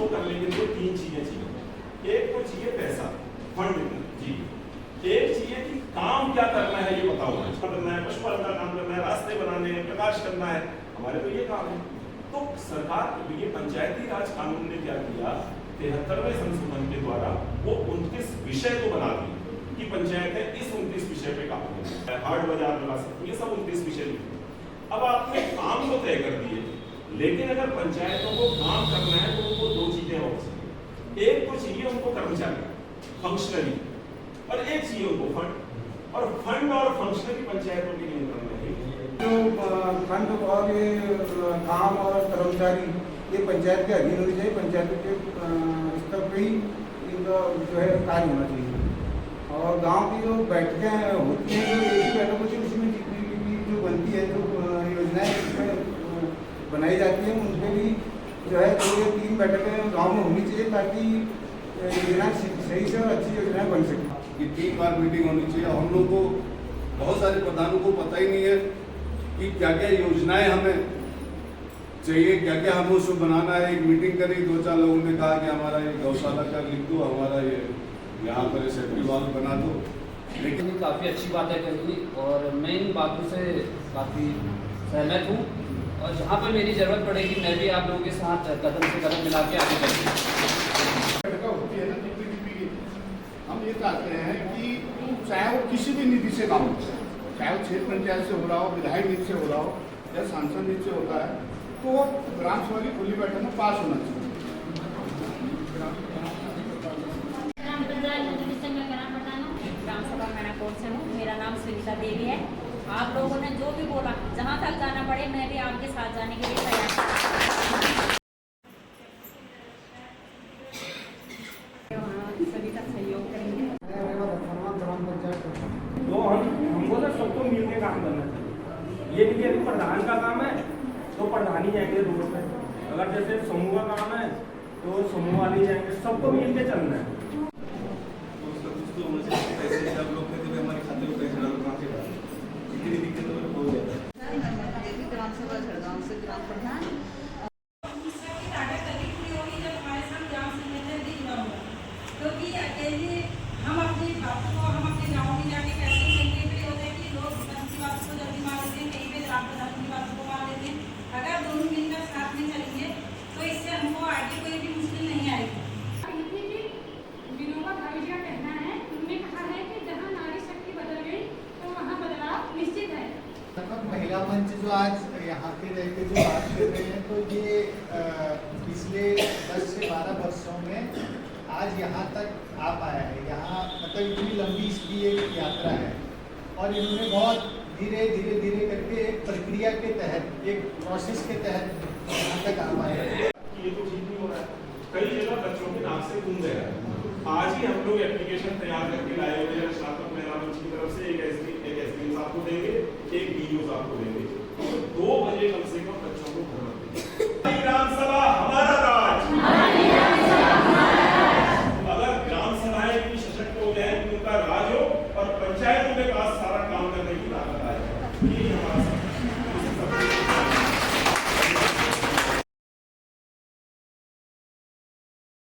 को करने के लिए तीन चीजें चाहिए। एक तो चाहिए पैसा, फंड जी, एक चाहिए कि काम क्या करना है ये बताओ, करना है, पशुपालन का काम करना है, रास्ते बनाने हैं, प्रकाश करना है, हमारे तो ये काम है। तो सरकार ये पंचायती राज कानून ने क्या किया, 73वें संशोधन के द्वारा वो 29 विषय को बना दिए कि पंचायतें इस 29 विषय पे काम करें, हाट बाजार लगा सकती है, सब 29 विषय लिखे। अब आपने काम को तय कर दिए, लेकिन अगर पंचायतों को काम करना है तो उनको दो चीजें और चाहिए। एक तो चाहिए उनको कर्मचारी, फंक्शनरी, और एक चाहिए उनको फंड। और फंड और फंक्शनरी पंचायतों के नियंत्रण में है। जो फंड और ये काम और कर्मचारी ये पंचायत के अधीन होनी चाहिए, पंचायतों के स्तर पर ही इनका जो है कार्य होना चाहिए। और गांव की जो बैठकें होती हैं, जो एक ही बैठक होती है, उसमें जितनी भी जो बनती है, जो योजनाएं बनाई जाती हैं, उनमें भी जो है 2 या 3 बैठकें गाँव में होनी चाहिए, ताकि योजना सही से और अच्छी योजनाएं बन सकें। कि 3 बार मीटिंग होनी चाहिए। हम लोग को बहुत सारे प्रधानों को पता ही नहीं है कि क्या क्या योजनाएं हमें चाहिए, क्या क्या हमें उसको बनाना है। एक मीटिंग करी, 2-4 लोगों ने कहा कि हमारा ये गौशाला का लिख दो, हमारा ये यहाँ पर सेफ्टी वाल बना दो। लेकिन काफ़ी अच्छी बातें कही और मैं इन बातों से काफ़ी सहमत हूँ, और जहाँ पर मेरी ज़रूरत पड़ेगी मैं भी आप लोगों के साथ कदम से कदम मिला के आगे बढ़ूँगा। होती है ना, हम ये चाहते हैं कि चाहे वो किसी भी निधि से काम हो, चाहे वो क्षेत्र पंचायत से हो रहा हो, विधायक निधि से हो रहा हो या सांसद निधि से होता है, तो ग्राम सभा की खुली बैठक में पास होना चाहिए। ग्राम सभा मैनाकोट से हूँ, मेरा नाम सुनीता देवी है। आप लोगों ने जो भी बोला, जहाँ तक जाना पड़े मैं भी आपके साथ जाने के लिए तैयार हूँ। सभी का सहयोग करेंगे। तो हमको ना सबको मिल के काम करना चाहिए। ये नहीं कि प्रधान का काम है तो प्रधान ही जाएंगे रोड पे, अगर जैसे समूह का काम है तो समूह वाले ही जाएंगे, सबको मिल के चलना है। ग्राम सभा झड़गांव से ग्राम प्रधान क्योंकि अकेले हम अपनी बात को हम अपने गाँव में जाके कैसे कहीं पे होता है कि लोग अपनी बात को जल्दी मार लेते हैं, कहीं पे जाकर अपनी बात को मार लेते हैं। अगर दोनों मिलकर साथ में चलेंगे तो इससे हमको आगे कोई भी मुश्किल नहीं आएगी। विनोबा भावे जी का कहना है, उन्होंने कहा है कि जहाँ नारी शक्ति बदल गई तो वहाँ बदलाव निश्चित है। महिला मंच जो आज यहाँ के रहते जो बात कर रहे हैं, तो ये पिछले 10 से 12 वर्षों में आज यहाँ तक आ पाया है। यहाँ मतलब इतनी लंबी इसकी एक यात्रा है, और इन्होंने बहुत धीरे धीरे धीरे करके एक प्रक्रिया के तहत, एक प्रोसेस के तहत यहाँ तक आ पाया है। ये तो ठीक नहीं हो रहा है, कई जगह बच्चों के नाक से खून बह रहा है। आज ही हम लोग एप्लीकेशन तैयार करके लाए हुए हैं रचनात्मक महिला मंच की तरफ से, एक एसडीएम साहब को देंगे, एक बीडीओ साहब को देंगे, तो 2 बजे कम से कम बच्चों को घर देंगे। ग्राम सभा हमारा राज, अगर ग्राम सभाएं इतनी सशक्त हो जाए, उनका राज हो और पंचायतों के पास सारा काम करने की ताकत आए,